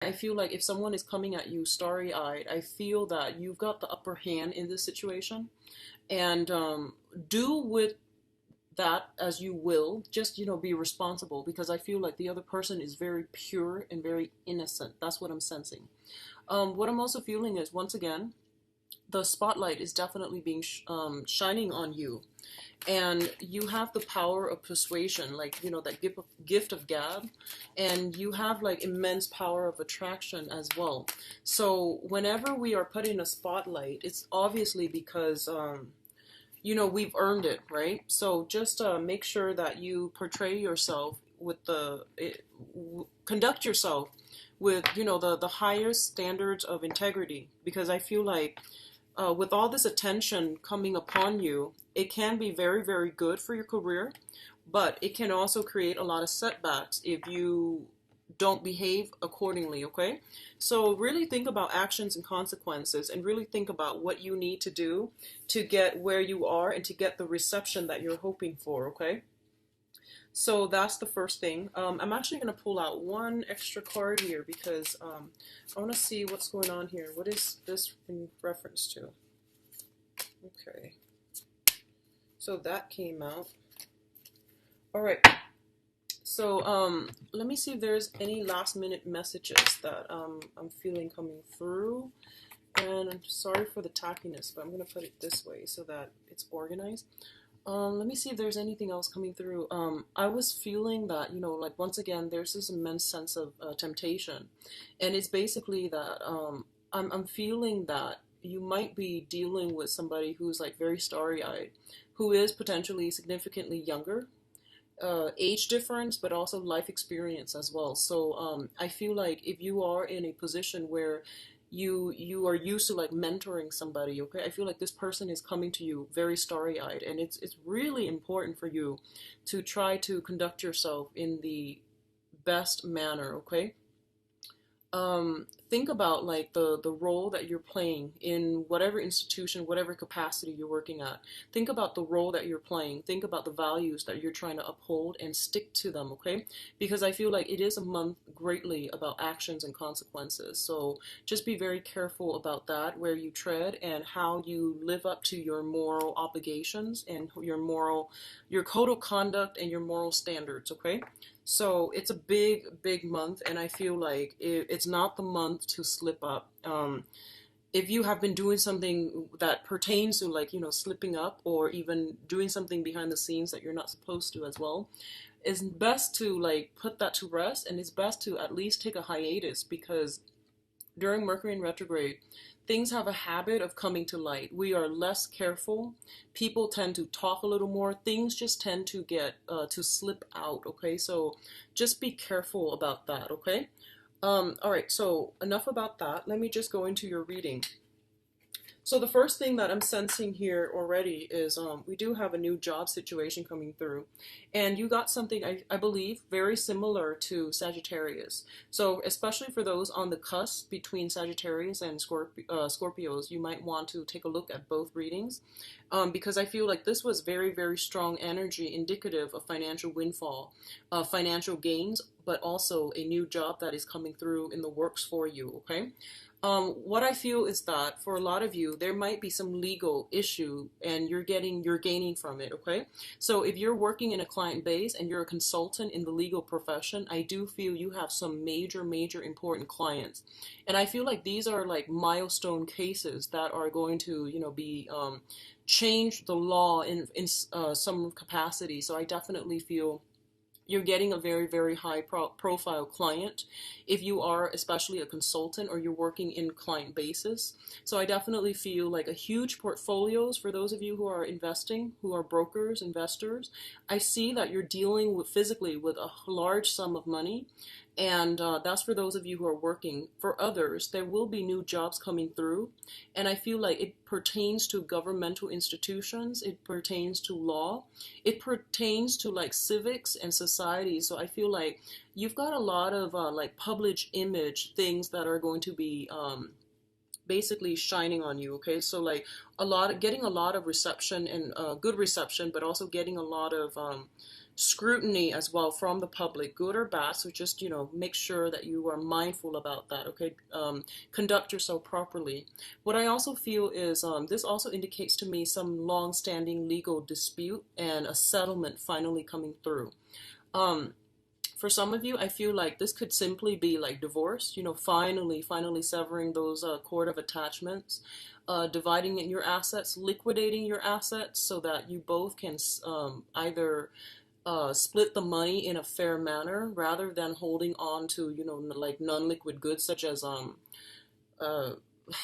I feel like if someone is coming at you starry-eyed, I feel that you've got the upper hand in this situation. And do with that as you will. Just, be responsible, because I feel like the other person is very pure and very innocent. That's what I'm sensing. What I'm also feeling is, once again, the spotlight is definitely being shining on you, and you have the power of persuasion, like, that gift of gab, and you have like immense power of attraction as well. So whenever we are put in a spotlight, it's obviously because we've earned it, right? So just make sure that you portray yourself with conduct yourself with, the highest standards of integrity, because I feel like with all this attention coming upon you, it can be very, very good for your career, but it can also create a lot of setbacks if you don't behave accordingly, okay? So really think about actions and consequences, and really think about what you need to do to get where you are and to get the reception that you're hoping for, okay? So that's the first thing. I'm actually going to pull out one extra card here, because I want to see what's going on here. What is this in reference to? Okay. So that came out. All right. So let me see if there's any last minute messages that I'm feeling coming through. And I'm sorry for the tackiness, but I'm going to put it this way so that it's organized. Let me see if there's anything else coming through. I was feeling that, like, once again, there's this immense sense of temptation. And it's basically that I'm feeling that you might be dealing with somebody who's like very starry-eyed, who is potentially significantly younger, age difference, but also life experience as well. So I feel like if you are in a position where you are used to like mentoring somebody, okay, I feel like this person is coming to you very starry-eyed, and it's really important for you to try to conduct yourself in the best manner, okay? Think about like the role that you're playing in whatever institution, whatever capacity you're working at. Think about the role that you're playing. Think about the values that you're trying to uphold and stick to them, okay? Because I feel like it is a month greatly about actions and consequences. So just be very careful about that, where you tread and how you live up to your moral obligations and your code of conduct and your moral standards, okay? So it's a big, big month, and I feel like it's not the month to slip up. If you have been doing something that pertains to, like, slipping up, or even doing something behind the scenes that you're not supposed to as well, it's best to like put that to rest, and it's best to at least take a hiatus, because during Mercury in retrograde, things have a habit of coming to light. We are less careful. People tend to talk a little more. Things just tend to get to slip out. Okay, so just be careful about that. Okay. All right. So enough about that. Let me just go into your reading. So the first thing that I'm sensing here already is we do have a new job situation coming through. And you got something, I believe, very similar to Sagittarius. So especially for those on the cusp between Sagittarius and Scorpios, you might want to take a look at both readings, because I feel like this was very, very strong energy indicative of financial windfall, financial gains, but also a new job that is coming through in the works for you, okay? What I feel is that for a lot of you, there might be some legal issue, and you're gaining from it, okay? So if you're working in a client base and you're a consultant in the legal profession, I do feel you have some major, major important clients. And I feel like these are like milestone cases that are going to, be change the law in some capacity. So I definitely feel you're getting a very, very high profile client if you are especially a consultant or you're working in client basis. So I definitely feel like a huge portfolios for those of you who are investing, who are brokers, investors. I see that you're dealing with physically with a large sum of money, and that's for those of you who are working. For others, there will be new jobs coming through, and I feel like it pertains to governmental institutions, it pertains to law, it pertains to like civics and society. So I feel like you've got a lot of like public image things that are going to be basically shining on you, okay? So like getting a lot of reception, and good reception, but also getting a lot of scrutiny as well from the public, good or bad. So just, make sure that you are mindful about that, okay? Conduct yourself properly. What I also feel is this also indicates to me some long-standing legal dispute and a settlement finally coming through. Um, for some of you, I feel like this could simply be like divorce, finally severing those cord of attachments, dividing in your assets, liquidating your assets so that you both can either split the money in a fair manner rather than holding on to, like non-liquid goods such as uh,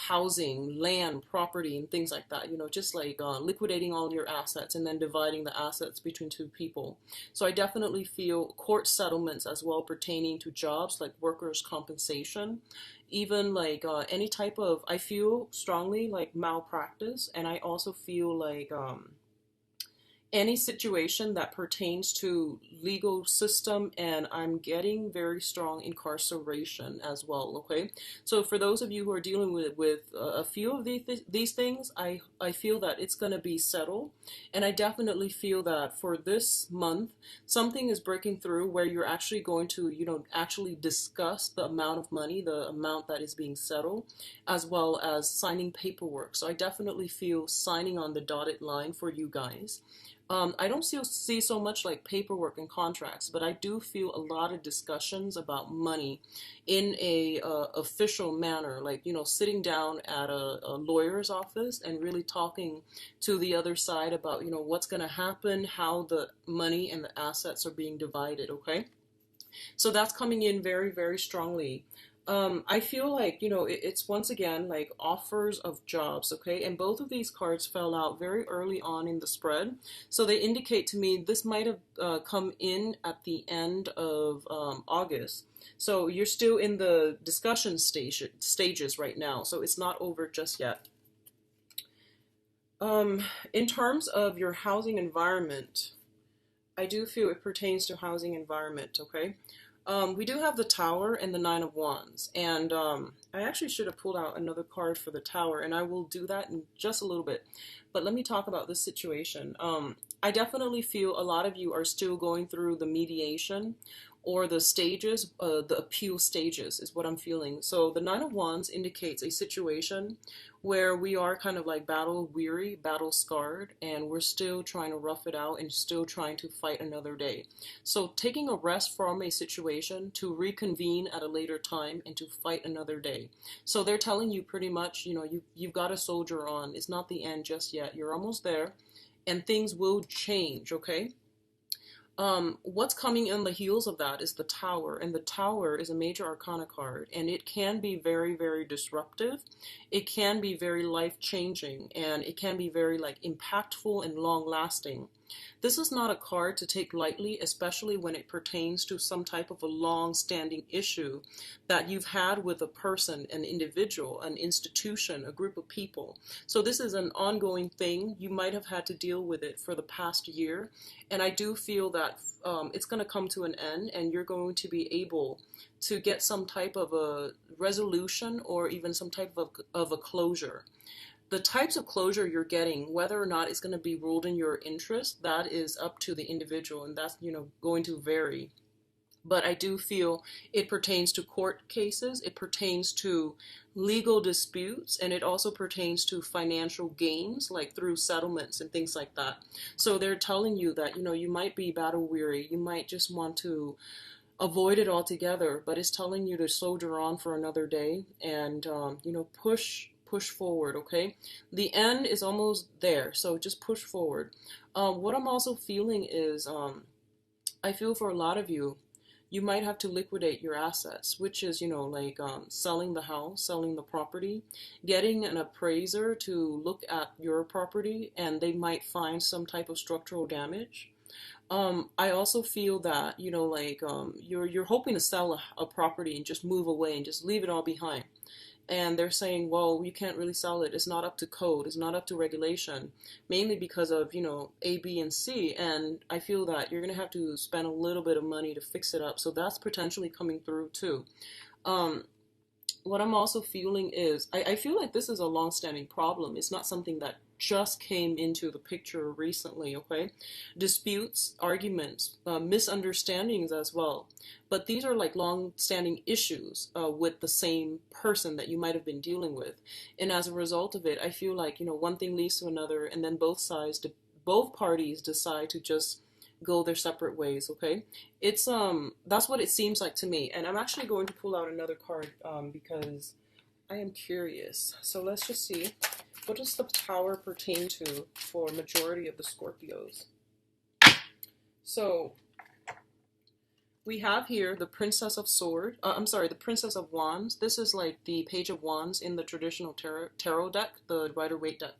housing, land, property, and things like that. Just like liquidating all your assets and then dividing the assets between two people. So I definitely feel court settlements as well pertaining to jobs like workers' compensation, even like any type of, I feel strongly like malpractice, and I also feel like any situation that pertains to legal system, and I'm getting very strong incarceration as well. Okay, so for those of you who are dealing with a few of these things, I feel that it's going to be settled, and I definitely feel that for this month something is breaking through where you're actually going to actually discuss the amount of money, the amount that is being settled, as well as signing paperwork. So I definitely feel signing on the dotted line for you guys. I don't see so much like paperwork and contracts, but I do feel a lot of discussions about money in a official manner, like sitting down at a lawyer's office and really talking to the other side about what's going to happen, how the money and the assets are being divided. Okay, so that's coming in very, very strongly. I feel like, it's once again like offers of jobs, okay? And both of these cards fell out very early on in the spread. So they indicate to me this might have come in at the end of August. So you're still in the discussion stages right now. So it's not over just yet. In terms of your housing environment, I do feel it pertains to housing environment, okay? We do have the Tower and the Nine of Wands, and I actually should have pulled out another card for the Tower, and I will do that in just a little bit. But let me talk about this situation. I definitely feel a lot of you are still going through the mediation or the stages, the appeal stages is what I'm feeling. So the Nine of Wands indicates a situation where we are kind of like battle weary, battle scarred, and we're still trying to rough it out and still trying to fight another day. So taking a rest from a situation to reconvene at a later time and to fight another day. So they're telling you pretty much, you've got a soldier on. It's not the end just yet. You're almost there, and things will change, okay? What's coming in the heels of that is the Tower, and the Tower is a major arcana card, and it can be very, very disruptive. It can be very life-changing, and it can be very like impactful and long-lasting. This is not a card to take lightly, especially when it pertains to some type of a long-standing issue that you've had with a person, an individual, an institution, a group of people. So this is an ongoing thing. You might have had to deal with it for the past year, and I do feel that it's going to come to an end, and you're going to be able to get some type of a resolution or even some type of a closure. The types of closure you're getting, whether or not it's going to be ruled in your interest, that is up to the individual, and that's going to vary. But I do feel it pertains to court cases, it pertains to legal disputes, and it also pertains to financial gains, like through settlements and things like that. So they're telling you that you might be battle weary, you might just want to avoid it altogether, but it's telling you to soldier on for another day and push forward. Okay, the end is almost there, so just push forward. What I'm also feeling is I feel for a lot of you, you might have to liquidate your assets, which is, like selling the house, selling the property, getting an appraiser to look at your property, and they might find some type of structural damage. I also feel that, you're hoping to sell a property and just move away and just leave it all behind. And they're saying, well, you can't really sell it. It's not up to code. It's not up to regulation, mainly because of, A, B, and C. And I feel that you're going to have to spend a little bit of money to fix it up. So that's potentially coming through too. What I'm also feeling is, I feel like this is a long-standing problem. It's not something that just came into the picture recently, okay? Disputes, arguments, misunderstandings as well. But these are like long-standing issues with the same person that you might have been dealing with. And as a result of it, I feel like, one thing leads to another, and then both parties decide to just go their separate ways, okay? It's that's what it seems like to me. And I'm actually going to pull out another card because I am curious. So let's just see. What does the Tower pertain to for majority of the Scorpios? So we have here the Princess of Swords. The Princess of Wands. This is like the Page of Wands in the traditional tarot deck, the Rider-Waite deck.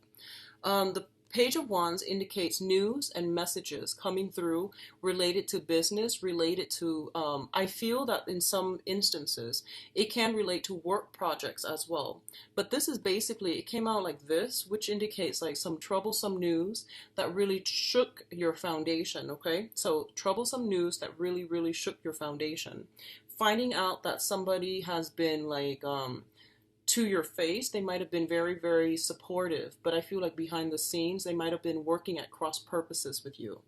The Page of Wands indicates news and messages coming through related to business, related to, I feel that in some instances, it can relate to work projects as well. But this is basically, it came out like this, which indicates like some troublesome news that really shook your foundation, okay? So troublesome news that really, really shook your foundation. Finding out that somebody has been like, to your face, they might have been very, very supportive, but I feel like behind the scenes, they might have been working at cross purposes with you.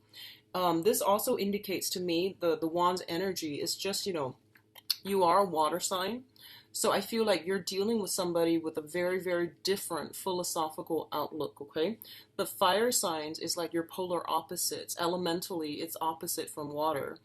This also indicates to me the Wand's energy is just, you are a water sign. So I feel like you're dealing with somebody with a very, very different philosophical outlook, okay? The fire signs is like your polar opposites. Elementally, it's opposite from water.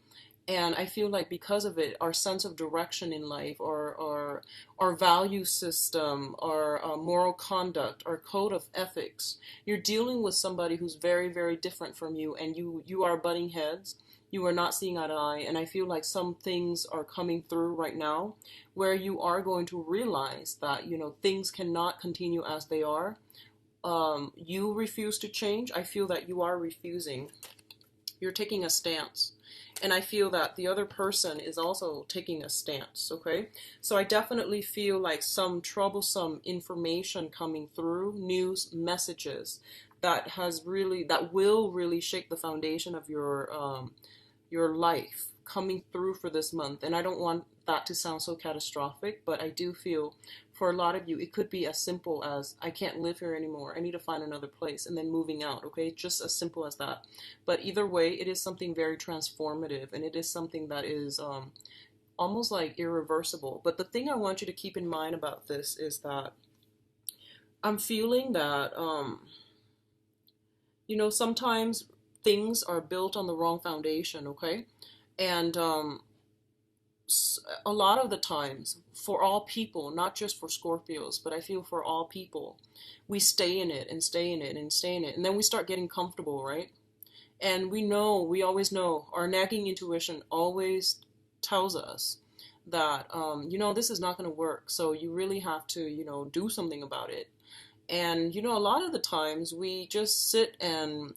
And I feel like because of it, our sense of direction in life, or our value system, our moral conduct, our code of ethics, you're dealing with somebody who's very, very different from you, and you are butting heads. You are not seeing eye to eye, and I feel like some things are coming through right now where you are going to realize that, things cannot continue as they are. You refuse to change. I feel that you are refusing. You're taking a stance. And I feel that the other person is also taking a stance, okay? So I definitely feel like some troublesome information coming through, news, messages, that will really shake the foundation of your life coming through for this month. And I don't want that to sound so catastrophic, but I do feel for a lot of you, it could be as simple as, I can't live here anymore, I need to find another place, and then moving out, okay? Just as simple as that. But either way, it is something very transformative, and it is something that is almost like irreversible. But the thing I want you to keep in mind about this is that I'm feeling that, sometimes things are built on the wrong foundation, okay? And a lot of the times, for all people, not just for Scorpios, but I feel for all people, we stay in it and stay in it and stay in it, and then we start getting comfortable, right? And we always know, our nagging intuition always tells us that, this is not going to work, so you really have to, do something about it. And, a lot of the times we just sit and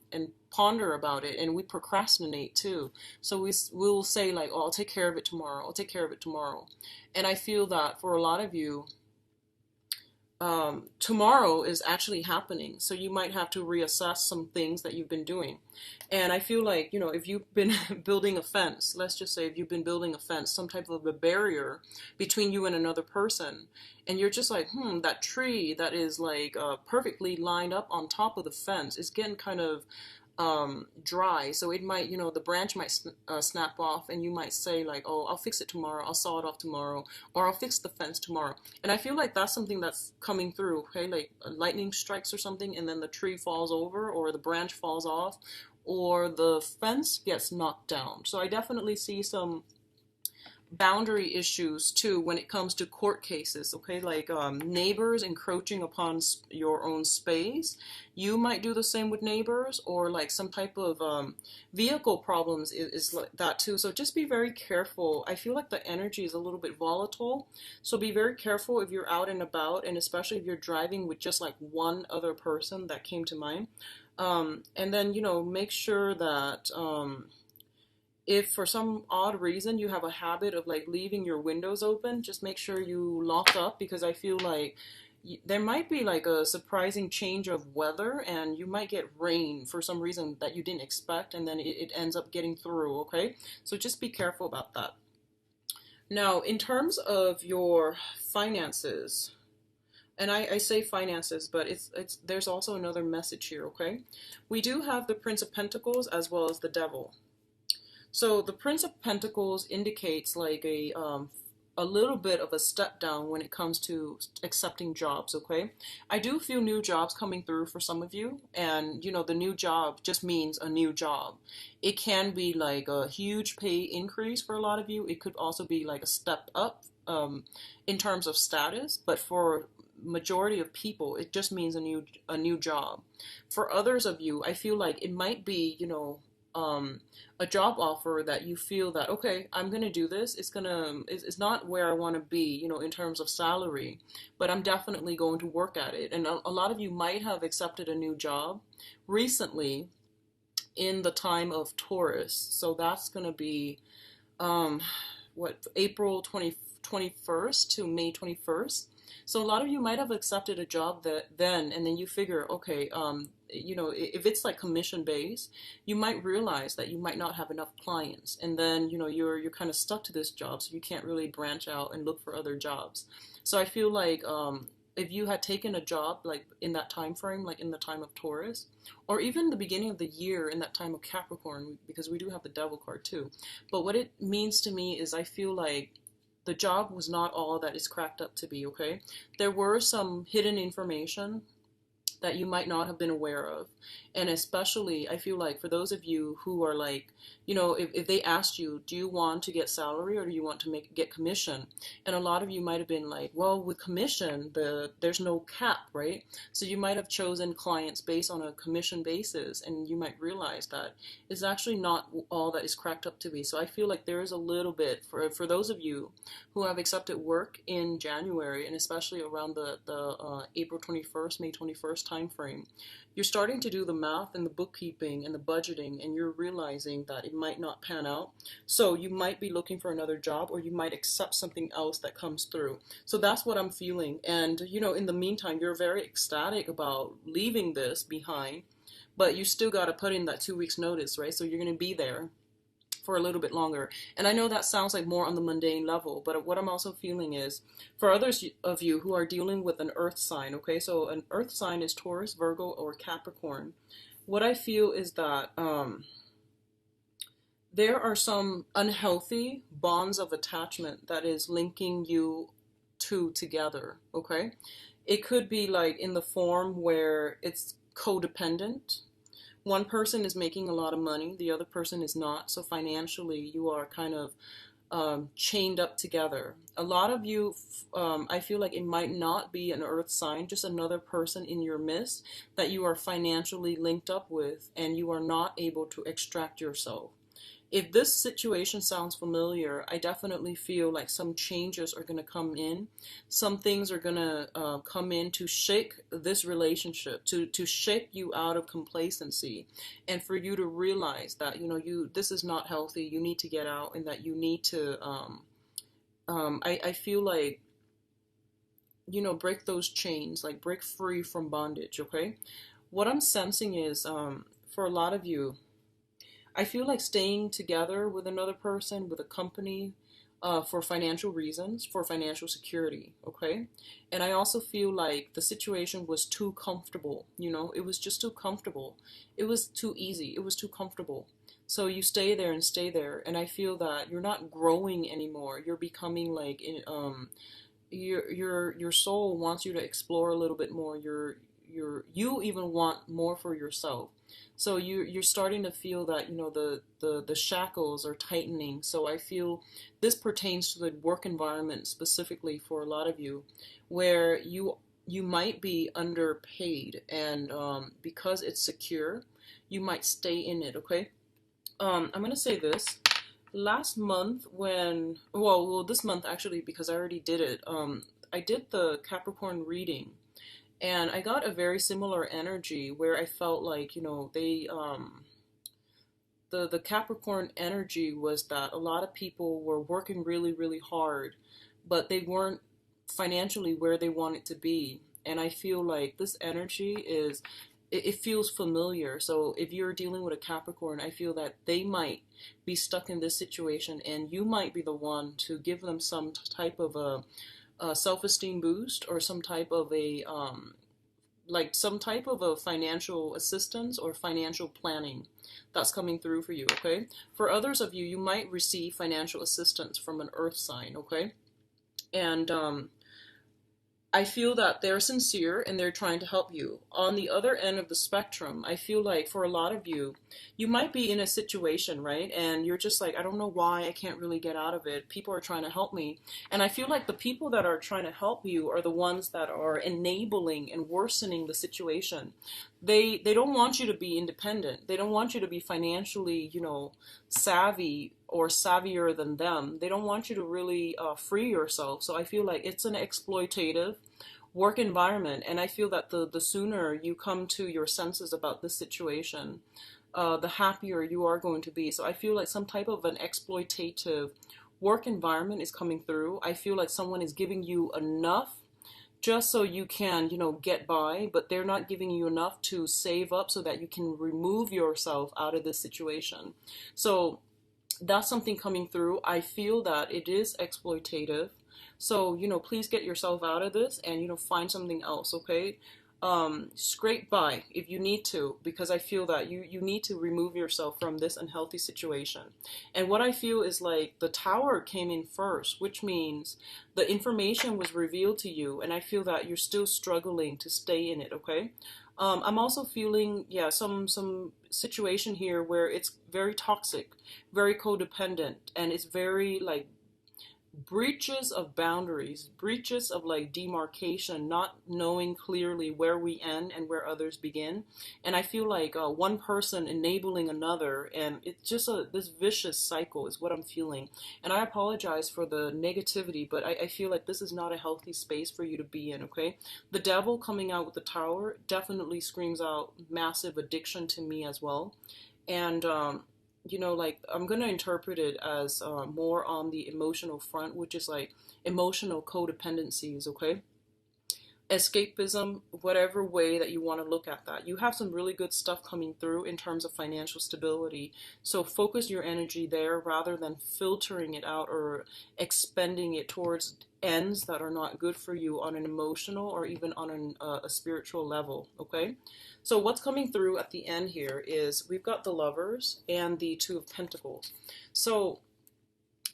ponder about it, and we procrastinate too. So we'll say like, oh, I'll take care of it tomorrow. I'll take care of it tomorrow. And I feel that for a lot of you, tomorrow is actually happening. So you might have to reassess some things that you've been doing. And I feel like, if you've been building a fence, let's just say if you've been building a fence, some type of a barrier between you and another person, and you're just like, that tree that is like perfectly lined up on top of the fence is getting kind of dry, so it might, the branch might snap off, and you might say like, oh, I'll fix it tomorrow, I'll saw it off tomorrow, or I'll fix the fence tomorrow. And I feel like that's something that's coming through, okay? Like lightning strikes or something, and then the tree falls over, or the branch falls off, or the fence gets knocked down. So I definitely see some boundary issues too when it comes to court cases, okay? Like neighbors encroaching upon your own space. You might do the same with neighbors, or like some type of vehicle problems is like that too. So just be very careful. I feel like the energy is a little bit volatile, so be very careful if you're out and about, and especially if you're driving with just like one other person. That came to mind. And then, make sure that if for some odd reason you have a habit of like leaving your windows open, just make sure you lock up, because I feel like there might be like a surprising change of weather, and you might get rain for some reason that you didn't expect, and then it ends up getting through, okay? So just be careful about that. Now, in terms of your finances, And I say finances, but it's there's also another message here, okay? We do have the Prince of Pentacles as well as the Devil. So the Prince of Pentacles indicates like a little bit of a step down when it comes to accepting jobs, okay? I do feel new jobs coming through for some of you, and you know, the new job just means a new job. It can be like a huge pay increase for a lot of you. It could also be like a step up in terms of status, but for majority of people it just means a new job. For others of you, I feel like it might be, you know, a job offer that you feel that, okay, I'm gonna do this. It's not where I want to be, you know, in terms of salary, but I'm definitely going to work at it. And a lot of you might have accepted a new job recently in the time of Taurus. So that's gonna be um, April 21st to May 21st. So a lot of you might have accepted a job that then, and then you figure, okay, you know, if it's like commission based, you might realize that you might not have enough clients, and then you know you're kind of stuck to this job, so you can't really branch out and look for other jobs. So I feel like if you had taken a job like in that time frame, like in the time of Taurus, or even the beginning of the year in that time of Capricorn, because we do have the Devil card too. But what it means to me is I feel like the job was not all that it's cracked up to be, okay? There were some hidden information that you might not have been aware of. And especially, I feel like for those of you who are like, you know, if they asked you, do you want to get salary or do you want to get commission? And a lot of you might have been like, well, with commission, there's no cap, right? So you might have chosen clients based on a commission basis, and you might realize that it's actually not all that is cracked up to be. So I feel like there is a little bit for those of you who have accepted work in January, and especially around the April 21st, May 21st time frame, you're starting to do the math and the bookkeeping and the budgeting, and you're realizing that it might not pan out. So you might be looking for another job, or you might accept something else that comes through. So that's what I'm feeling. And you know, in the meantime, you're very ecstatic about leaving this behind, but you still got to put in that 2 weeks notice, right? So you're going to be there for a little bit longer. And I know that sounds like more on the mundane level, but what I'm also feeling is for others of you who are dealing with an earth sign, okay? So an earth sign is Taurus, Virgo, or Capricorn. What I feel is that there are some unhealthy bonds of attachment that is linking you two together, okay? It could be like in the form where it's codependent. One person is making a lot of money, the other person is not. So financially, you are kind of chained up together. A lot of you, I feel like it might not be an earth sign, just another person in your midst that you are financially linked up with, and you are not able to extract yourself. If this situation sounds familiar, I definitely feel like some changes are going to come in. Some things are going to come in to shake this relationship, to shake you out of complacency, and for you to realize that, you know, this is not healthy. You need to get out, and that you need to, I feel like, you know, break those chains, like break free from bondage, okay? What I'm sensing is, for a lot of you, I feel like staying together with another person, with a company, for financial reasons, for financial security, okay? And I also feel like the situation was too comfortable, you know? It was just too comfortable. It was too easy. It was too comfortable. So you stay there and stay there, and I feel that you're not growing anymore. You're becoming like, your soul wants you to explore a little bit more. You even want more for yourself. So you're starting to feel that, you know, the shackles are tightening. So I feel this pertains to the work environment specifically for a lot of you, where you might be underpaid, and because it's secure, you might stay in it. Okay. I'm gonna say this. Last month when, well, this month actually, because I already did it. I did the Capricorn reading, and I got a very similar energy where I felt like, you know, the Capricorn energy was that a lot of people were working really, really hard, but they weren't financially where they wanted to be. And I feel like this energy is, it feels familiar. So if you're dealing with a Capricorn, I feel that they might be stuck in this situation, and you might be the one to give them some type of self-esteem boost, or some type of a some type of a financial assistance or financial planning that's coming through for you, okay? For others of you, you might receive financial assistance from an earth sign, okay? And I feel that they're sincere and they're trying to help you. On the other end of the spectrum, I feel like for a lot of you, you might be in a situation, right? And you're just like, I don't know why, I can't really get out of it. People are trying to help me. And I feel like the people that are trying to help you are the ones that are enabling and worsening the situation. They don't want you to be independent. They don't want you to be financially, savvy or savvier than them. They don't want you to really free yourself. So I feel like it's an exploitative work environment, and I feel that the sooner you come to your senses about this situation, the happier you are going to be. So I feel like some type of an exploitative work environment is coming through. I feel like someone is giving you enough just so you can, get by, but they're not giving you enough to save up so that you can remove yourself out of this situation. So that's something coming through. I feel that it is exploitative. So, please get yourself out of this and, find something else, okay? Scrape by if you need to, because I feel that you need to remove yourself from this unhealthy situation. And what I feel is like the tower came in first, which means the information was revealed to you, and I feel that you're still struggling to stay in it, okay? I'm also feeling, some situation here where it's very toxic, very codependent, and it's very like breaches of boundaries, breaches of like demarcation, not knowing clearly where we end and where others begin. And I feel like one person enabling another, and it's just this vicious cycle is what I'm feeling. And I apologize for the negativity, but I feel like this is not a healthy space for you to be in, okay? The devil coming out with the tower definitely screams out massive addiction to me as well. And I'm going to interpret it as more on the emotional front, which is like emotional codependencies, okay? Escapism, whatever way that you want to look at that. You have some really good stuff coming through in terms of financial stability. So focus your energy there rather than filtering it out or expending it towards ends that are not good for you on an emotional or even on a spiritual level, okay? So what's coming through at the end here is we've got the Lovers and the Two of Pentacles. So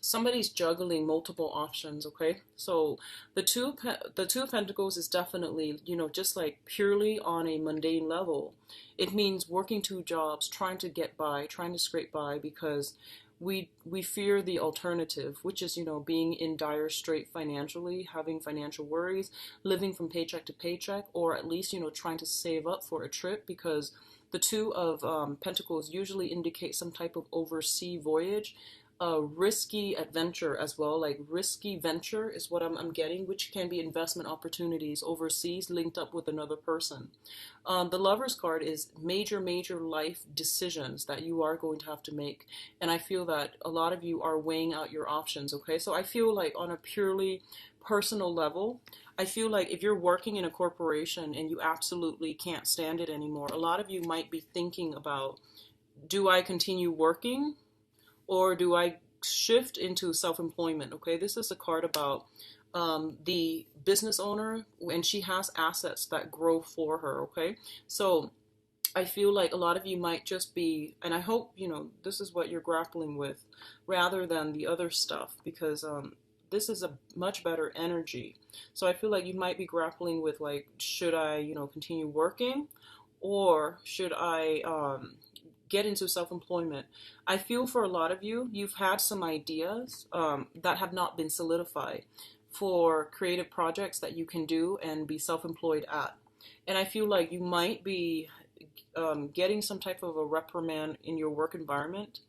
somebody's juggling multiple options, okay? So the two of Pentacles is definitely, just like purely on a mundane level. It means working two jobs, trying to get by, trying to scrape by, because we fear the alternative, which is, being in dire strait financially, having financial worries, living from paycheck to paycheck, or at least, trying to save up for a trip, because the Two of Pentacles usually indicate some type of overseas voyage, a risky adventure as well, like risky venture is what I'm getting, which can be investment opportunities overseas linked up with another person. The Lover's card is major life decisions that you are going to have to make, and I feel that a lot of you are weighing out your options, okay? So I feel like on a purely personal level, I feel like if you're working in a corporation and you absolutely can't stand it anymore, a lot of you might be thinking about, do I continue working or do I shift into self-employment? Okay, this is a card about the business owner, and she has assets that grow for her, okay? So I feel like a lot of you might just be, and I hope, this is what you're grappling with rather than the other stuff, because this is a much better energy. So I feel like you might be grappling with like, should I, continue working, or should I get into self-employment? I feel for a lot of you, you've had some ideas that have not been solidified for creative projects that you can do and be self-employed at. And I feel like you might be getting some type of a reprimand in your work environment.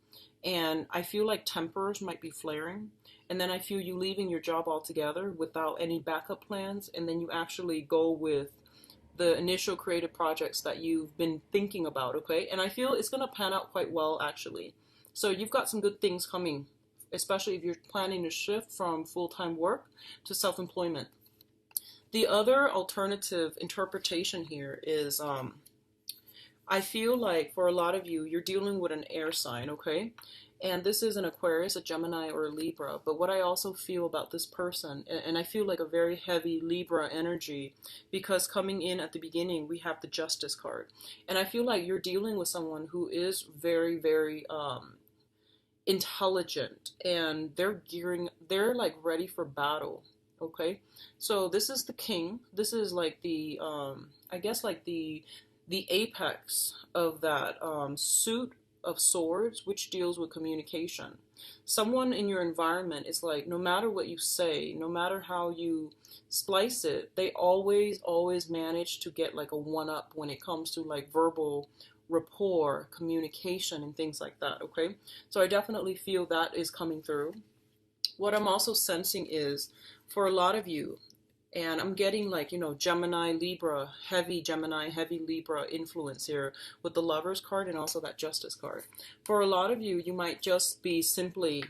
And I feel like tempers might be flaring. And then I feel you leaving your job altogether without any backup plans. And then you actually go with the initial creative projects that you've been thinking about, okay? And I feel it's going to pan out quite well, actually. So you've got some good things coming, especially if you're planning to shift from full-time work to self-employment. The other alternative interpretation here is I feel like for a lot of you, you're dealing with an air sign, okay? And this is an Aquarius, a Gemini, or a Libra. But what I also feel about this person, and I feel like a very heavy Libra energy, because coming in at the beginning, we have the Justice card. And I feel like you're dealing with someone who is very, very intelligent, and they're like ready for battle. Okay, so this is the king. This is like the I guess like the apex of that suit of swords, which deals with communication. Someone in your environment is like, no matter what you say, no matter how you splice it, they always manage to get like a one up when it comes to like verbal rapport, communication, and things like that. Okay, so I definitely feel that is coming through. What I'm also sensing is, for a lot of you, and I'm getting like, Gemini, Libra, heavy Gemini, heavy Libra influence here with the Lovers card and also that Justice card. For a lot of you, you might just be simply,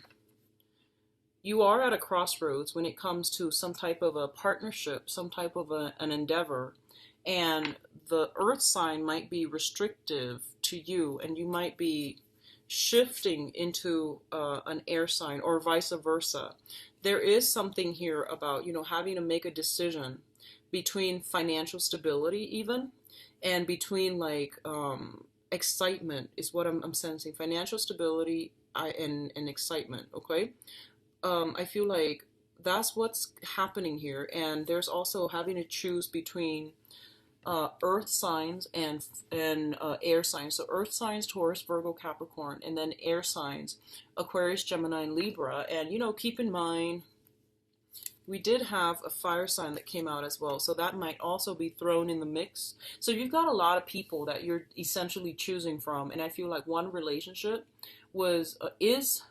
you are at a crossroads when it comes to some type of a partnership, some type of an endeavor, and the earth sign might be restrictive to you, and you might be shifting into an air sign, or vice versa. There is something here about, having to make a decision between financial stability even, and between like excitement is what I'm sensing. Financial stability and excitement, okay? I feel like that's what's happening here. And there's also having to choose between earth signs and air signs. So earth signs, Taurus, Virgo, Capricorn, and then air signs, Aquarius, Gemini, and Libra. And keep in mind, we did have a fire sign that came out as well, so that might also be thrown in the mix. So you've got a lot of people that you're essentially choosing from, and I feel like one relationship was is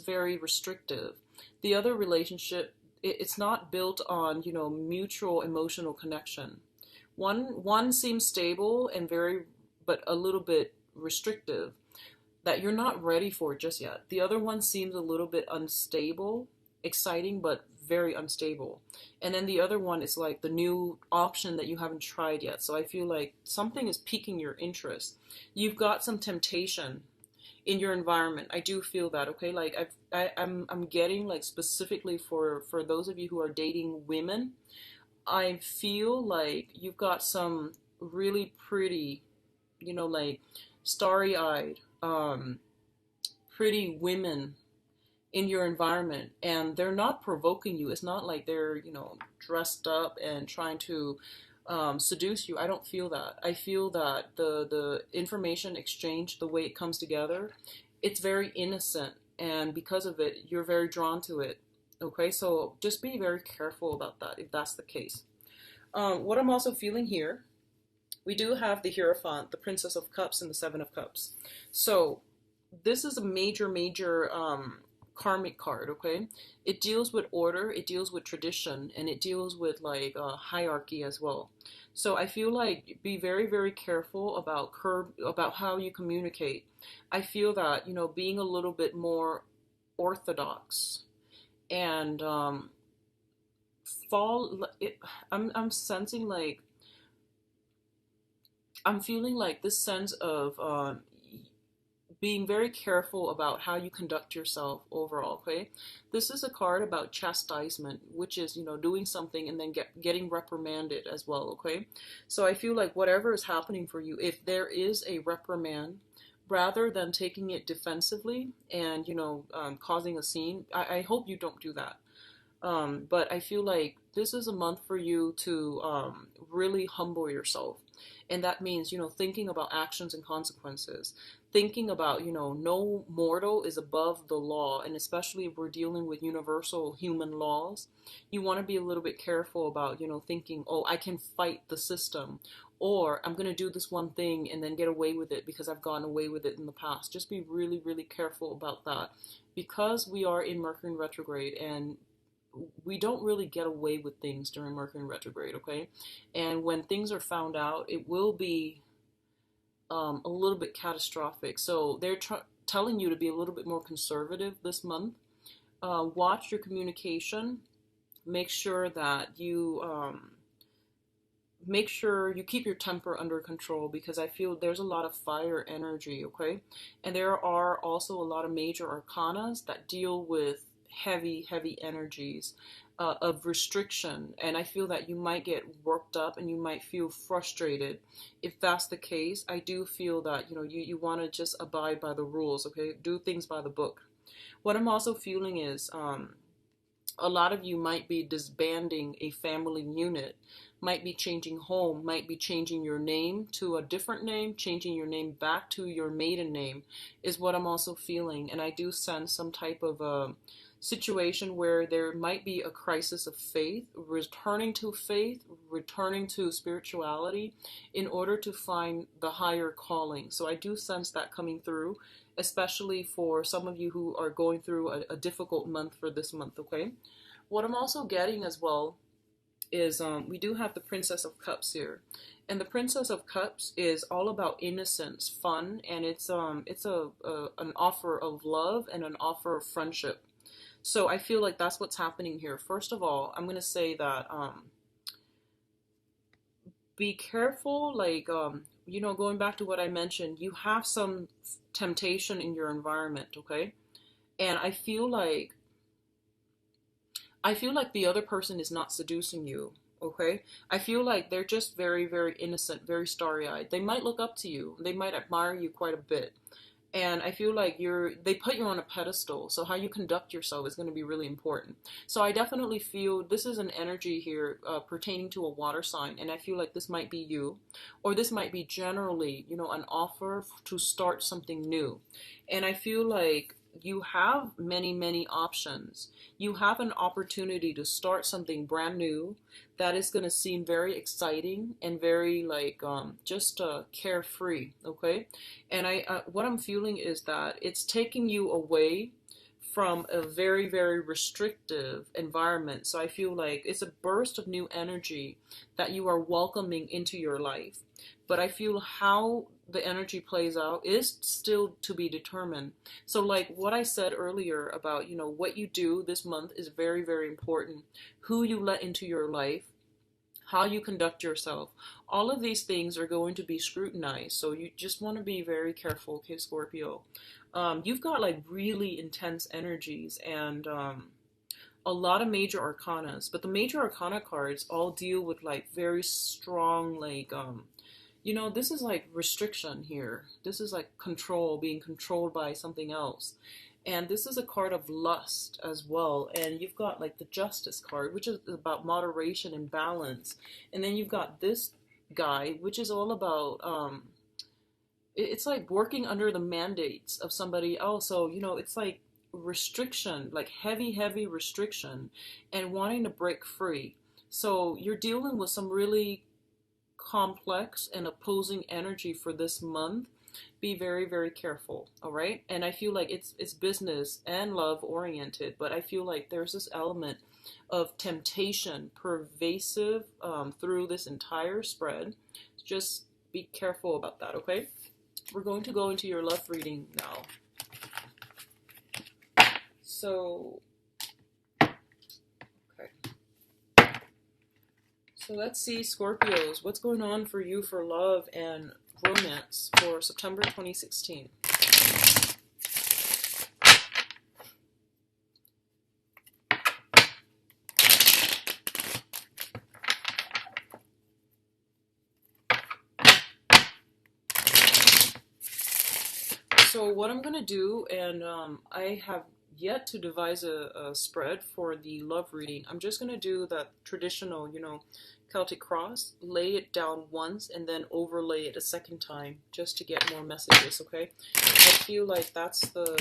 very restrictive. The other relationship, it's not built on mutual emotional connection. One seems stable and very, but a little bit restrictive, that you're not ready for just yet. The other one seems a little bit unstable, exciting, but very unstable. And then the other one is like the new option that you haven't tried yet. So I feel like something is piquing your interest. You've got some temptation in your environment. I do feel that, okay? Like I'm getting like specifically for those of you who are dating women, I feel like you've got some really pretty, like starry-eyed, pretty women in your environment, and they're not provoking you. It's not like they're, dressed up and trying to seduce you. I don't feel that. I feel that the information exchange, the way it comes together, it's very innocent, and because of it, you're very drawn to it. Okay, so just be very careful about that if that's the case. What I'm also feeling here, we do have the Hierophant, the Princess of Cups, and the Seven of Cups. So this is a major karmic card, okay? It deals with order, it deals with tradition, and it deals with like hierarchy as well. So I feel like be very careful about how you communicate. I feel that being a little bit more orthodox and I'm sensing like, I'm feeling like this sense of being very careful about how you conduct yourself overall, okay? This is a card about chastisement, which is, doing something and then getting reprimanded as well, okay? So I feel like whatever is happening for you, if there is a reprimand, rather than taking it defensively and, causing a scene, I hope you don't do that. But I feel like this is a month for you to really humble yourself. And that means, thinking about actions and consequences. Thinking about, no mortal is above the law. And especially if we're dealing with universal human laws, you want to be a little bit careful about, thinking, oh, I can fight the system. Or I'm going to do this one thing and then get away with it because I've gotten away with it in the past. Just be really careful about that. Because we are in Mercury retrograde, and we don't really get away with things during Mercury retrograde, okay? And when things are found out, it will be a little bit catastrophic. So they're telling you to be a little bit more conservative this month. Watch your communication. Make sure that you make sure you keep your temper under control, because I feel there's a lot of fire energy, okay? And there are also a lot of major arcanas that deal with heavy energies of restriction. And I feel that you might get worked up and you might feel frustrated. If that's the case, I do feel that, you want to just abide by the rules, okay? Do things by the book. What I'm also feeling is a lot of you might be disbanding a family unit, might be changing home, might be changing your name to a different name, changing your name back to your maiden name, is what I'm also feeling. And I do sense some type of a situation where there might be a crisis of faith, faith, returning to spirituality in order to find the higher calling. So I do sense that coming through, especially for some of you who are going through a difficult month for this month, okay? What I'm also getting as well is we do have the Princess of Cups here. And the Princess of Cups is all about innocence, fun, and it's an offer of love and an offer of friendship. So I feel like that's what's happening here. First of all, I'm going to say that be careful, like, going back to what I mentioned, you have some temptation in your environment, okay? And I feel like the other person is not seducing you, okay? I feel like they're just very innocent, very starry-eyed. They might look up to you. They might admire you quite a bit. And I feel like they put you on a pedestal. So how you conduct yourself is going to be really important. So I definitely feel this is an energy here pertaining to a water sign. And I feel like this might be you, or this might be generally, an offer to start something new. And I feel like you have many options. You have an opportunity to start something brand new that is going to seem very exciting and very like just carefree, okay? And what I'm feeling is that it's taking you away from a very restrictive environment. So I feel like it's a burst of new energy that you are welcoming into your life. But I feel how the energy plays out is still to be determined. So like what I said earlier about, what you do this month is very important. Who you let into your life, how you conduct yourself, all of these things are going to be scrutinized. So you just want to be very careful, okay, Scorpio? You've got like really intense energies and a lot of major arcanas, but the major arcana cards all deal with like very strong, like, this is like restriction here. This is like control, being controlled by something else. And this is a card of lust as well. And you've got like the Justice card, which is about moderation and balance. And then you've got this guy, which is all about, it's like working under the mandates of somebody else. So, it's like restriction, like heavy restriction, and wanting to break free. So you're dealing with some really complex and opposing energy for this month. Be very careful, all right? And I feel like it's business and love oriented, but I feel like there's this element of temptation pervasive through this entire spread. Just be careful about that, okay? We're going to go into your love reading now. So, okay. So let's see, Scorpios, what's going on for you for love and romance for September 2016? So what I'm going to do, and I have yet to devise a spread for the love reading. I'm just going to do that traditional, Celtic cross, lay it down once and then overlay it a second time just to get more messages, okay? I feel like that's the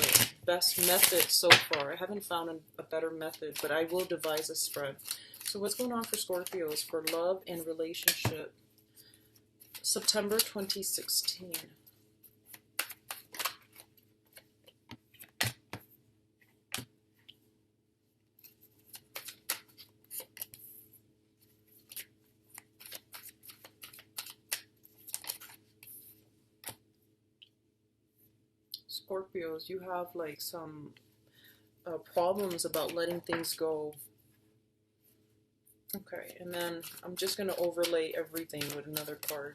best method so far. I haven't found a better method, but I will devise a spread. So what's going on for Scorpios for love and relationship? September 2016. Scorpios, you have like some problems about letting things go. Okay, and then I'm just going to overlay everything with another card.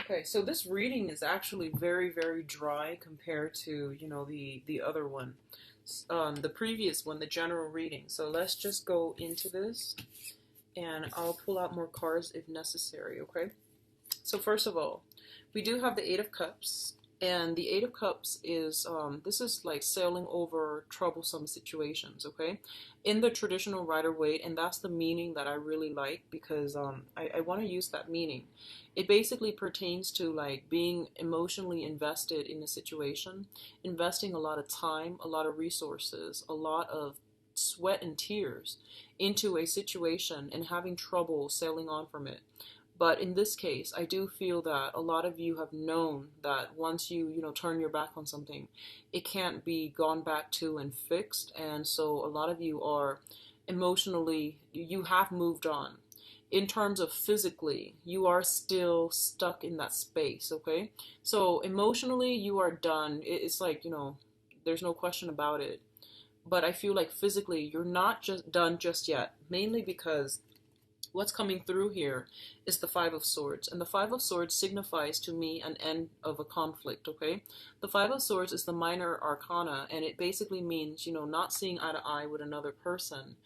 Okay, so this reading is actually very, very dry compared to, you know, the other one, the previous one, the general reading. So let's just go into this, and I'll pull out more cards if necessary, okay? So first of all, we do have the Eight of Cups, and the Eight of Cups is, this is like sailing over troublesome situations, okay? In the traditional Rider-Waite, and that's the meaning that I really like because I want to use that meaning. It basically pertains to like being emotionally invested in a situation, investing a lot of time, a lot of resources, a lot of sweat and tears into a situation and having trouble sailing on from it. But in this case, I do feel that a lot of you have known that once you know, turn your back on something, it can't be gone back to and fixed. And so a lot of you are emotionally, you have moved on. In terms of physically, you are still stuck in that space, okay? So emotionally, you are done. It's like, you know, there's no question about it. But I feel like physically, you're not just done just yet, mainly because what's coming through here is the Five of Swords. And the Five of Swords signifies to me an end of a conflict, okay? The Five of Swords is the minor arcana, and it basically means, you know, not seeing eye to eye with another person.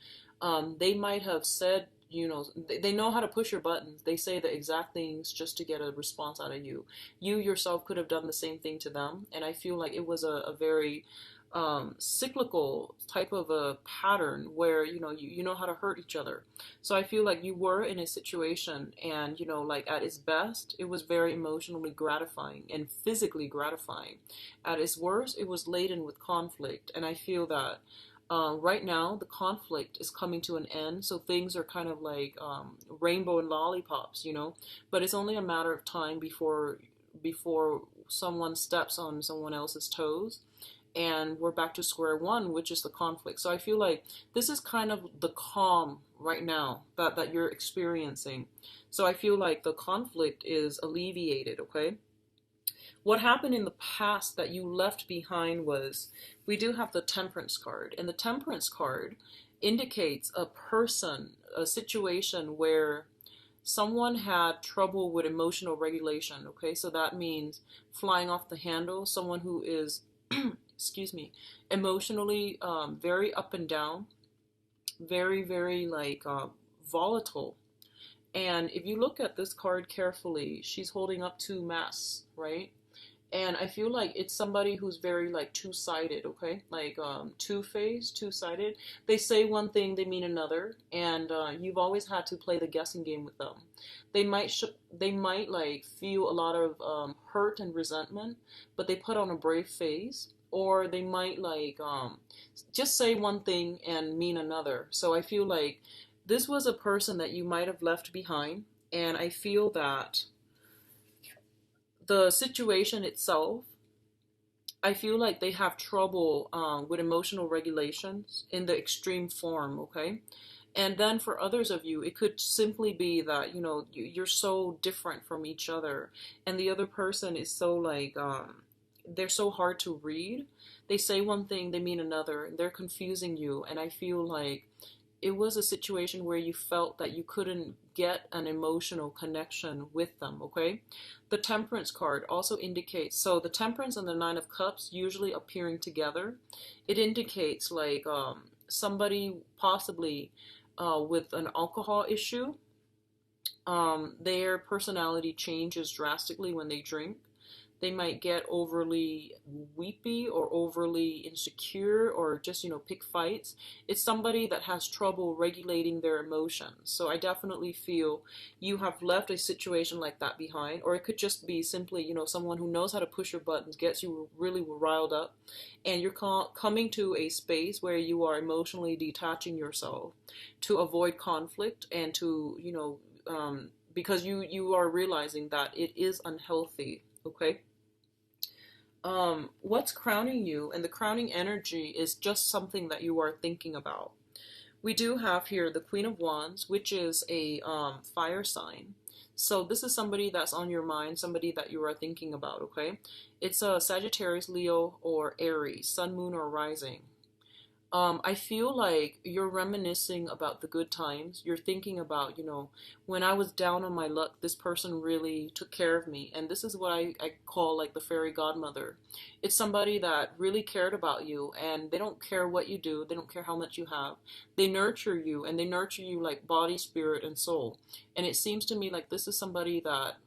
They might have said, you know, they know how to push your buttons. They say the exact things just to get a response out of you. You yourself could have done the same thing to them. And I feel like it was a very cyclical type of a pattern where, you know, you know how to hurt each other. So I feel like you were in a situation, and, you know, like at its best, it was very emotionally gratifying and physically gratifying. At its worst, it was laden with conflict. And I feel that right now, the conflict is coming to an end, so things are kind of like rainbow and lollipops, you know. But it's only a matter of time before someone steps on someone else's toes, and we're back to square one, which is the conflict. So I feel like this is kind of the calm right now that you're experiencing. So I feel like the conflict is alleviated, okay? What happened in the past that you left behind was, we do have the Temperance card, and the Temperance card indicates a person, a situation where someone had trouble with emotional regulation, okay? So that means flying off the handle, someone who is, excuse me, emotionally very up and down, very, very like volatile. And if you look at this card carefully, she's holding up two masks, right? And I feel like it's somebody who's very like two-sided, okay? Like two-faced, two-sided. They say one thing, they mean another, and you've always had to play the guessing game with them. They might like feel a lot of hurt and resentment, but they put on a brave face, or they might like just say one thing and mean another. So I feel like this was a person that you might have left behind, and I feel that the situation itself, I feel like they have trouble with emotional regulations in the extreme form, okay? And then for others of you, it could simply be that, you know, you're so different from each other, and the other person is so like, they're so hard to read. They say one thing, they mean another, and they're confusing you, and I feel like it was a situation where you felt that you couldn't get an emotional connection with them, okay? The Temperance card also indicates, so the Temperance and the Nine of Cups usually appearing together, it indicates like somebody possibly with an alcohol issue. Their personality changes drastically when they drink. They might get overly weepy or overly insecure, or just, you know, pick fights. It's somebody that has trouble regulating their emotions. So I definitely feel you have left a situation like that behind. Or it could just be simply, you know, someone who knows how to push your buttons, gets you really riled up, and you're coming to a space where you are emotionally detaching yourself to avoid conflict, and to, you know, because you are realizing that it is unhealthy, okay? What's crowning you, and the crowning energy is just something that you are thinking about. We do have here the Queen of Wands, which is a fire sign. So this is somebody that's on your mind, somebody that you are thinking about, okay? It's a Sagittarius, Leo, or Aries, Sun, Moon, or Rising. I feel like you're reminiscing about the good times. You're thinking about, when I was down on my luck, this person really took care of me. And this is what I call like the fairy godmother. It's somebody that really cared about you, and they don't care what you do. They don't care how much you have. They nurture you, and they nurture you like body, spirit, and soul. And it seems to me like this is somebody that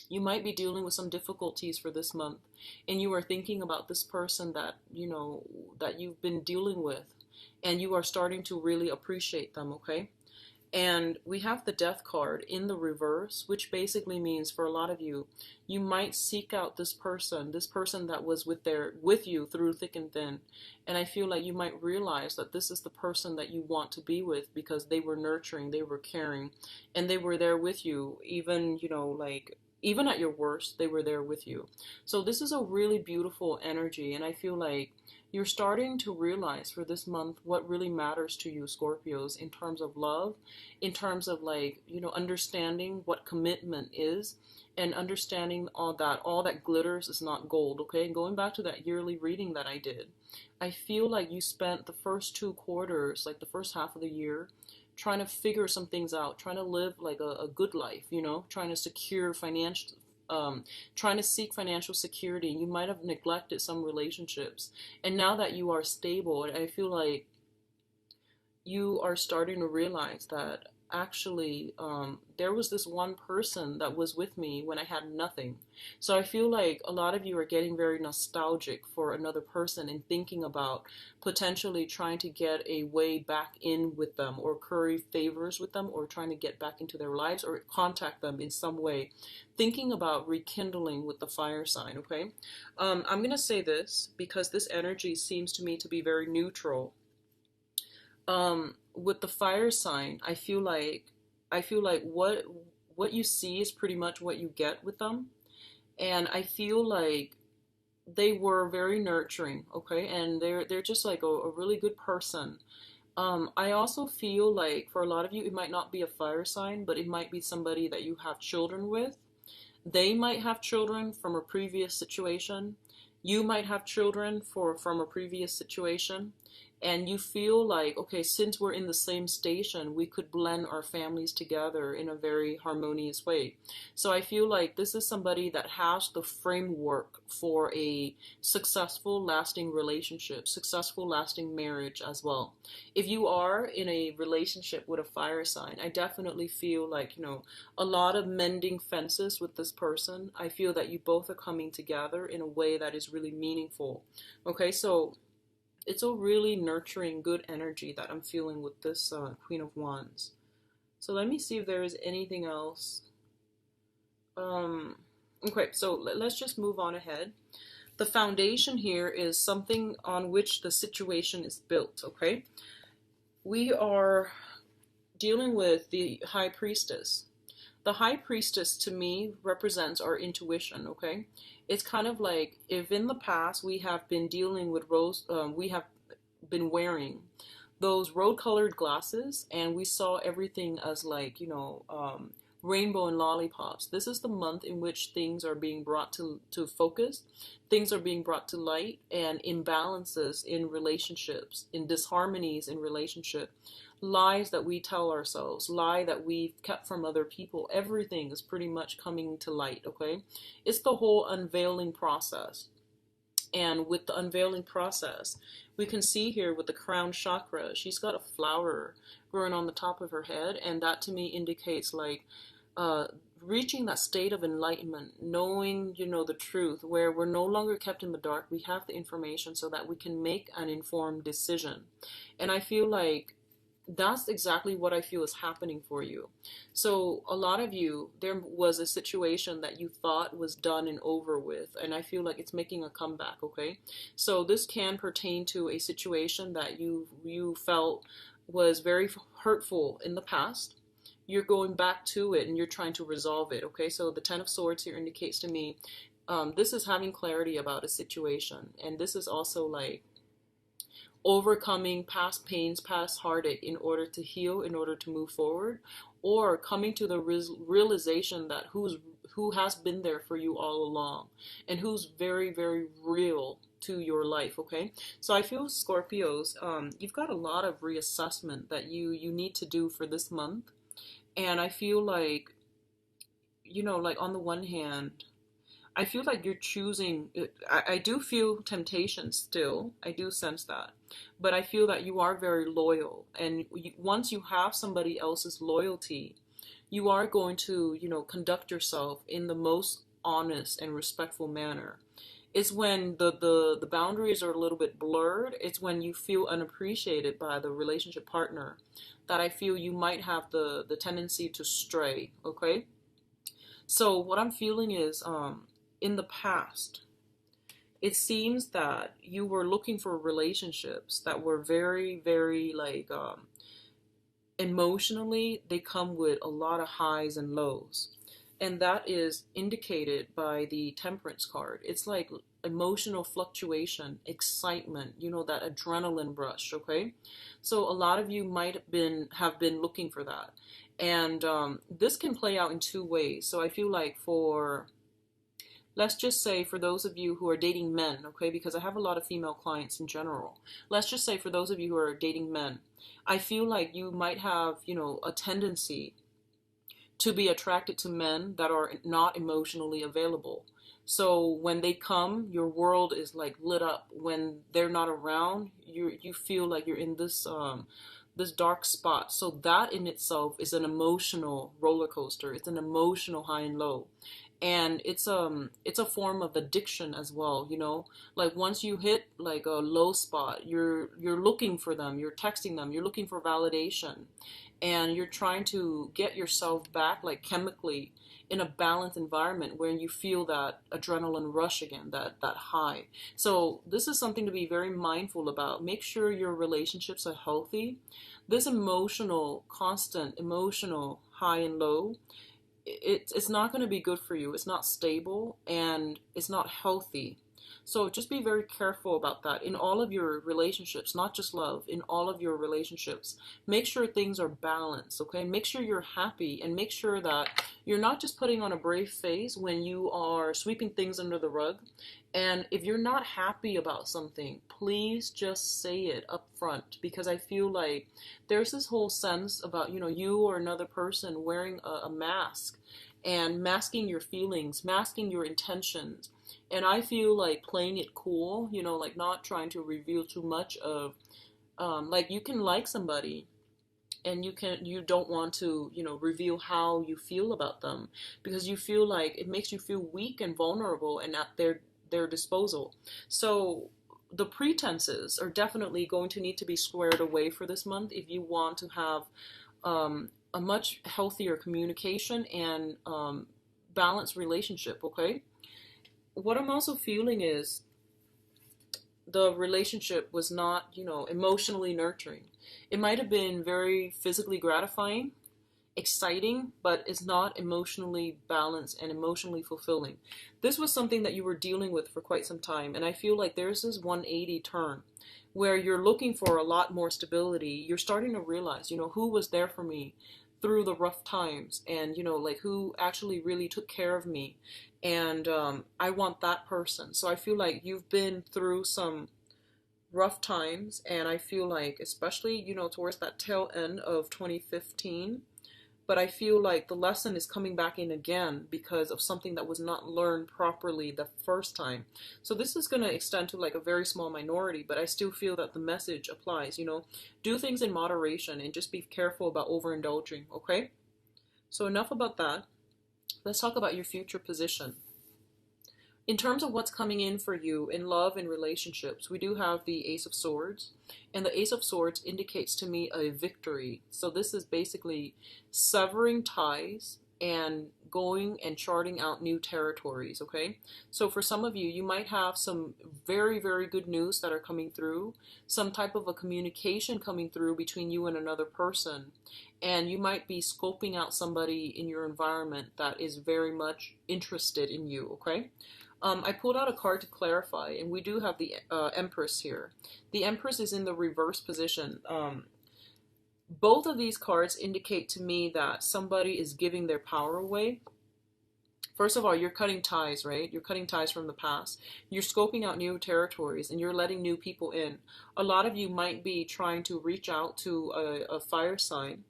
you might be dealing with some difficulties for this month, and you are thinking about this person that that you've been dealing with, and you are starting to really appreciate them, okay? And we have the Death card in the reverse, which basically means for a lot of you, you might seek out this person that was with you through thick and thin. And I feel like you might realize that this is the person that you want to be with, because they were nurturing, they were caring, and they were there with you, even, like even at your worst, they were there with you. So this is a really beautiful energy, and I feel like you're starting to realize for this month what really matters to you, Scorpios, in terms of love, in terms of like, understanding what commitment is, and understanding all that glitters is not gold, okay? And going back to that yearly reading that I did, I feel like you spent the first 2 quarters, like the first half of the year, trying to figure some things out, trying to live like a good life, trying to secure financial, trying to seek financial security. You might have neglected some relationships. And now that you are stable, I feel like you are starting to realize that actually there was this one person that was with me when I had nothing. So I feel like a lot of you are getting very nostalgic for another person and thinking about potentially trying to get a way back in with them, or curry favors with them, or trying to get back into their lives, or contact them in some way, thinking about rekindling with the fire sign, okay? I'm going to say this because this energy seems to me to be very neutral. With the fire sign, I feel like what you see is pretty much what you get with them. And I feel like they were very nurturing, okay? And they're just like a really good person. I also feel like for a lot of you, it might not be a fire sign, but it might be somebody that you have children with. They might have children from a previous situation. You might have children from a previous situation. And you feel like, okay, since we're in the same station, we could blend our families together in a very harmonious way. So I feel like this is somebody that has the framework for a successful, lasting relationship, successful, lasting marriage as well. If you are in a relationship with a fire sign, I definitely feel like, a lot of mending fences with this person. I feel that you both are coming together in a way that is really meaningful. Okay, so it's a really nurturing, good energy that I'm feeling with this Queen of Wands. So let me see if there is anything else. Okay, so let's just move on ahead. The foundation here is something on which the situation is built, okay? We are dealing with the High Priestess. The High Priestess to me represents our intuition, okay? It's kind of like if in the past we have been dealing with we have been wearing those road-colored glasses, and we saw everything as like, rainbow and lollipops. This is the month in which things are being brought to focus, things are being brought to light, and imbalances in relationships, in disharmonies in relationship, lies that we tell ourselves, lie that we've kept from other people, everything is pretty much coming to light, okay? It's the whole unveiling process. And with the unveiling process, we can see here with the crown chakra, she's got a flower growing on the top of her head, and that to me indicates like reaching that state of enlightenment, knowing, the truth, where we're no longer kept in the dark. We have the information so that we can make an informed decision. And I feel like that's exactly what I feel is happening for you. So a lot of you, there was a situation that you thought was done and over with, and I feel like it's making a comeback, okay? So this can pertain to a situation that you felt was very hurtful in the past. You're going back to it and you're trying to resolve it, okay? So the Ten of Swords here indicates to me This is having clarity about a situation, and this is also like overcoming past pains, past heartache in order to heal, in order to move forward, or coming to the realization that who has been there for you all along and who's very, very real to your life. Okay, so I feel, Scorpios, you've got a lot of reassessment that you need to do for this month. And I feel like, like on the one hand, I feel like you're choosing. I do feel temptation still. I do sense that. But I feel that you are very loyal. And once you have somebody else's loyalty, you are going to, conduct yourself in the most honest and respectful manner. It's when the boundaries are a little bit blurred. It's when you feel unappreciated by the relationship partner that I feel you might have the tendency to stray. Okay? So what I'm feeling is, in the past, it seems that you were looking for relationships that were very, very like, emotionally, they come with a lot of highs and lows. And that is indicated by the Temperance card. It's like emotional fluctuation, excitement, that adrenaline rush, okay? So a lot of you might have been looking for that. And this can play out in two ways. So I feel like let's just say for those of you who are dating men, okay, because I have a lot of female clients in general. Let's just say for those of you who are dating men, I feel like you might have, a tendency to be attracted to men that are not emotionally available. So when they come, your world is like lit up. When they're not around, you feel like you're in this dark spot. So that in itself is an emotional roller coaster. It's an emotional high and low. And it's a form of addiction as well, like once you hit like a low spot, you're looking for them, you're texting them, you're looking for validation, and you're trying to get yourself back like chemically in a balanced environment where you feel that adrenaline rush again, that high. So this is something to be very mindful about. Make sure your relationships are healthy. This constant emotional high and low, it's not going to be good for you. It's not stable and it's not healthy. So just be very careful about that in all of your relationships, not just love, in all of your relationships. Make sure things are balanced, okay? Make sure you're happy, and make sure that you're not just putting on a brave face when you are sweeping things under the rug. And if you're not happy about something, please just say it up front, because I feel like there's this whole sense about, you or another person wearing a mask and masking your feelings, masking your intentions. And I feel like playing it cool, like not trying to reveal too much of, like you can like somebody and you don't want to, reveal how you feel about them because you feel like it makes you feel weak and vulnerable and at their disposal. So the pretenses are definitely going to need to be squared away for this month if you want to have a much healthier communication and balanced relationship, okay? What I'm also feeling is the relationship was not, emotionally nurturing. It might have been very physically gratifying, exciting, but it's not emotionally balanced and emotionally fulfilling. This was something that you were dealing with for quite some time, and I feel like there's this 180 turn where you're looking for a lot more stability. You're starting to realize, who was there for me through the rough times, and like who actually really took care of me, and I want that person. So I feel like you've been through some rough times, and I feel like especially towards that tail end of 2015, but I feel like the lesson is coming back in again because of something that was not learned properly the first time. So this is going to extend to like a very small minority, but I still feel that the message applies. Do things in moderation and just be careful about overindulging, okay? So enough about that. Let's talk about your future position. In terms of what's coming in for you in love and relationships, we do have the Ace of Swords, and the Ace of Swords indicates to me a victory. So this is basically severing ties and going and charting out new territories, okay? So for some of you, you might have some very, very good news that are coming through, some type of a communication coming through between you and another person, and you might be scoping out somebody in your environment that is very much interested in you, okay? I pulled out a card to clarify, and we do have the Empress here. The Empress is in the reverse position. Both of these cards indicate to me that somebody is giving their power away. First of all, you're cutting ties, right? You're cutting ties from the past. You're scoping out new territories and you're letting new people in. A lot of you might be trying to reach out to a fire sign,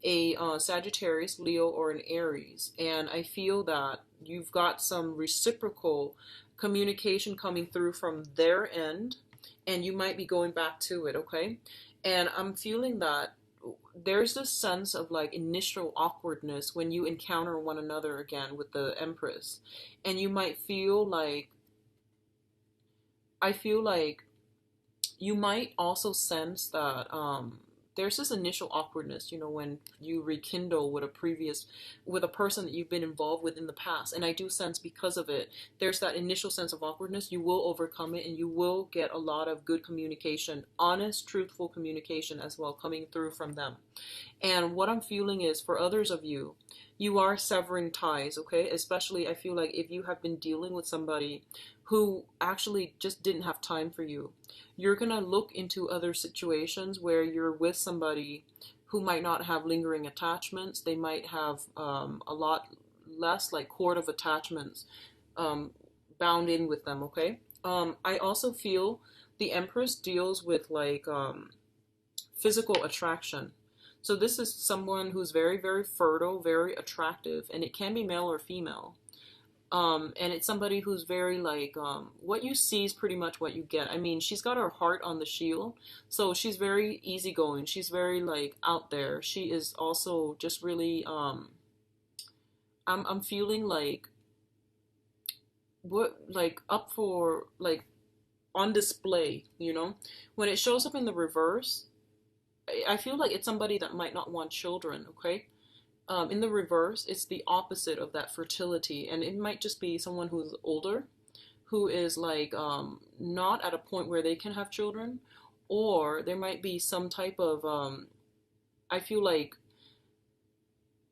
a Sagittarius, Leo, or an Aries. And I feel that you've got some reciprocal communication coming through from their end, and you might be going back to it, okay? And I'm feeling that there's this sense of like initial awkwardness when you encounter one another again with the Empress. And you might feel like, I feel like you might also sense that there's this initial awkwardness, you know, when you rekindle with a person that you've been involved with in the past. And I do sense because of it, there's that initial sense of awkwardness. You will overcome it and you will get a lot of good communication, honest, truthful communication as well coming through from them. And what I'm feeling is for others of you, you are severing ties, okay? Especially I feel like if you have been dealing with somebody who actually just didn't have time for you, you're going to look into other situations where you're with somebody who might not have lingering attachments. They might have a lot less like cord of attachments bound in with them, okay? I also feel the Empress deals with like physical attraction. So this is someone who's very, very fertile, very attractive, and it can be male or female. And it's somebody who's very like, what you see is pretty much what you get. I mean, she's got her heart on the shield, so she's very easygoing. She's very like out there. She is also just really, I'm feeling like, what, like up for, like on display, you know? When it shows up in the reverse, I feel like it's somebody that might not want children, okay? In the reverse, it's the opposite of that fertility, and it might just be someone who's older, who is like not at a point where they can have children, or there might be some type of, I feel like,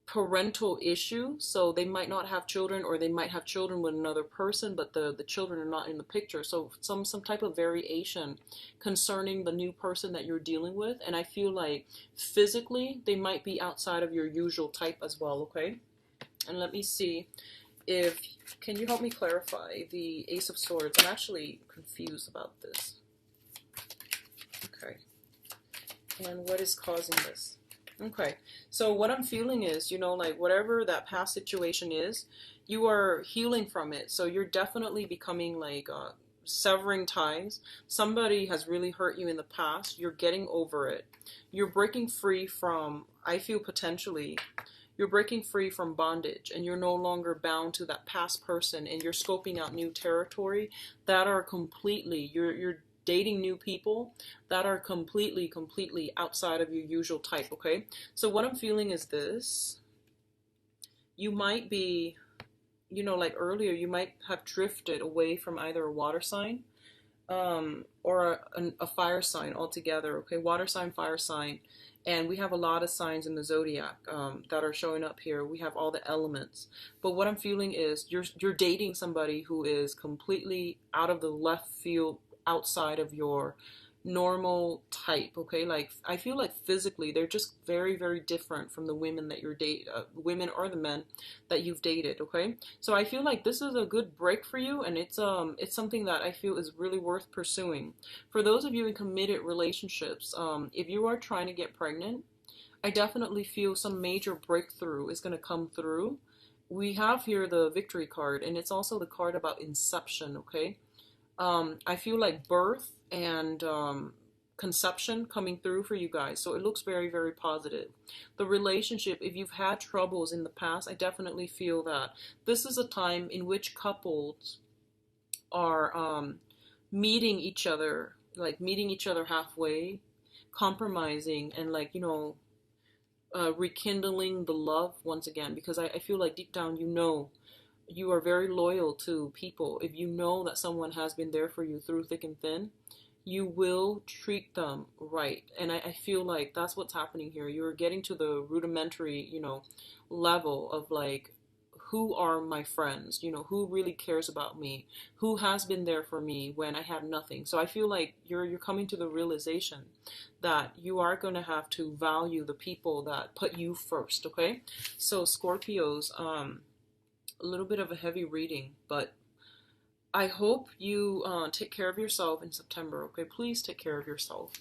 parental issue, so they might not have children, or they might have children with another person, but the children are not in the picture. So some type of variation concerning the new person that you're dealing with. And I feel like physically they might be outside of your usual type as well, okay? And let me see if, can you help me clarify the Ace of Swords? I'm actually confused about this. Okay. And what is causing this? Okay, so what I'm feeling is, you know, like whatever that past situation is, you are healing from it. So you're definitely becoming like severing ties. Somebody has really hurt you in the past. You're getting over it. You're breaking free from, I feel potentially, you're breaking free from bondage, and you're no longer bound to that past person, and you're scoping out new territory that are completely, you're dating new people that are completely outside of your usual type, okay? So what I'm feeling is this. You might be, you know, like earlier, you might have drifted away from either a water sign or a fire sign altogether, okay? Water sign, fire sign. And we have a lot of signs in the zodiac that are showing up here. We have all the elements. But what I'm feeling is you're dating somebody who is completely out of the left field, outside of your normal type, okay? Like I feel like physically they're just very, very different from the women that you're women or the men that you've dated, okay? So I feel like this is a good break for you, and it's something that I feel is really worth pursuing. For those of you in committed relationships, if you are trying to get pregnant, I definitely feel some major breakthrough is going to come through. We have here the Victory card, and it's also the card about inception, okay? I feel like birth and conception coming through for you guys. So it looks very, very positive. The relationship, if you've had troubles in the past, I definitely feel that this is a time in which couples are meeting each other, like meeting each other halfway, compromising, and like, you know, rekindling the love once again. Because I feel like deep down, you know, you are very loyal to people. If you know that someone has been there for you through thick and thin, you will treat them right. And I feel like that's what's happening here. You're getting to the rudimentary, you know, level of like who are my friends, you know, who really cares about me, who has been there for me when I had nothing. So I feel like you're coming to the realization that you are going to have to value the people that put you first, okay? So Scorpios, a little bit of a heavy reading, but I hope you take care of yourself in September, okay? Please take care of yourself.